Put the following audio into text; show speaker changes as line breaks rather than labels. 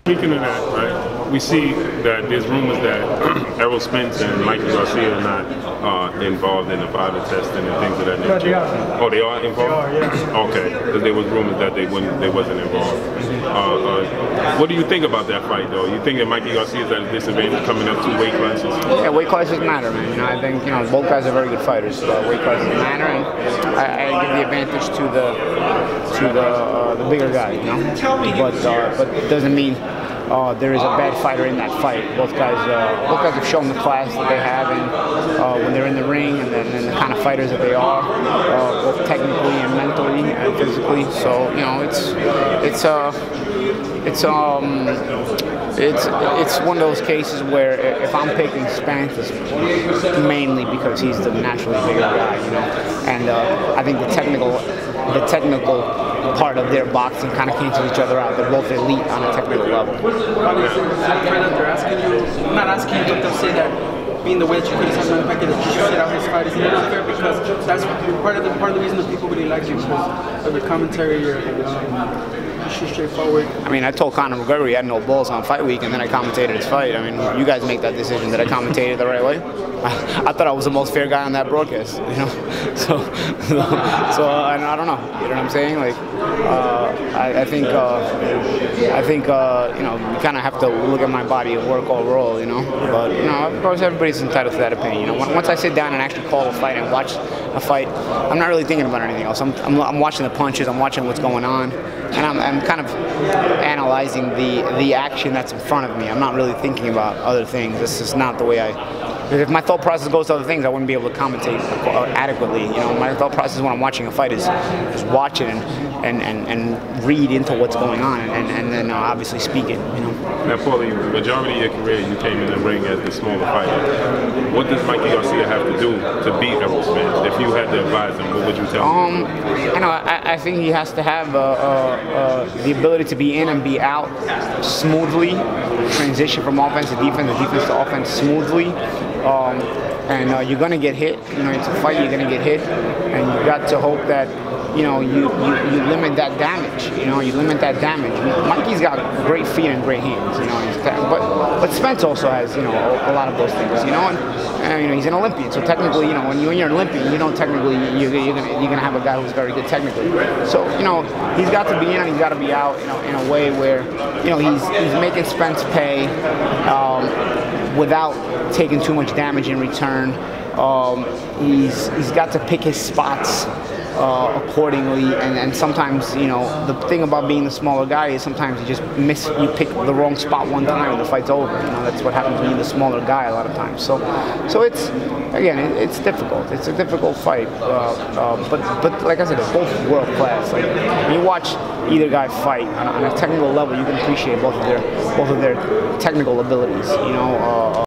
Speaking of that, right, we see that there's rumors that Errol Spence and Mikey Garcia are not involved in the vital testing and things of that nature. Oh, they are involved?
They are, yeah.
Okay, because there was rumors that they wasn't involved. What do you think about that fight, though? You think that Mikey Garcia is at a disadvantage coming up 2 weight classes?
Yeah, weight classes matter, man. You know, I think both guys are very good fighters. Weight classes matter, and I give the advantage to the bigger guy. You know, but it doesn't mean there is a bad fighter in that fight. Both guys have shown the class that they have, and when they're in the ring, and then the kind of fighters that they are, both technically and mentally and physically. So it's one of those cases where if I'm picking Spence, it's mainly because he's the naturally bigger guy, you know. And I think the technical part of their boxing kind of cancels each other out. They're both elite on a technical level.
They're asking you, I'm not asking you, but they'll say that being the way that you criticize him, the fact that you shit out his fight is not fair, because that's part of the reason that people really like you, because of your commentary, your straightforward.
I mean, I told Conor McGregor he had no balls on fight week, and then I commentated his fight. I mean, you guys make that decision. Did I commentate it the right way? I thought I was the most fair guy on that broadcast, you know. So I don't know. You know what I'm saying? Like, I think you know, you kind of have to look at my body of work overall, you know. But you know, of course, everybody's entitled to that opinion. You know, once I sit down and actually call a fight and watch a fight, I'm not really thinking about anything else. I'm watching the punches. I'm watching what's going on. And I'm kind of analyzing the action that's in front of me. I'm not really thinking about other things. This is not the way if my thought process goes to other things, I wouldn't be able to commentate adequately. You know, my thought process when I'm watching a fight is watch it and read into what's going on, and then obviously speak it. You know.
Now, Paulie, the majority of your career, you came in the ring as the smaller fighter. What does Mikey Garcia have to do to beat Errol Spence? If you had to advise him, what would you tell him?
You know, I think he has to have the ability to be in and be out smoothly, transition from offense to defense, defense to offense smoothly. And you're gonna get hit. You know, it's a fight. You're gonna get hit, and you got to hope that you limit that damage. You know, you limit that damage. Mikey's got great feet and great hands. You know, but Spence also has a lot of those things. You know, and you know he's an Olympian, so technically, you know, when you're an Olympian, you don't technically you're gonna have a guy who's very good technically. So you know he's got to be in and he's got to be out. You know, in a way where he's making Spence pay without taking too much damage in return. He's got to pick his spots accordingly, and sometimes, you know, the thing about being the smaller guy is sometimes you pick the wrong spot one time and the fight's over. You know, that's what happens when you're the smaller guy a lot of times. So it's, again, it's difficult. It's a difficult fight, but like I said, they're both world class. Like when you watch either guy fight on a technical level, you can appreciate both of their technical abilities. You know.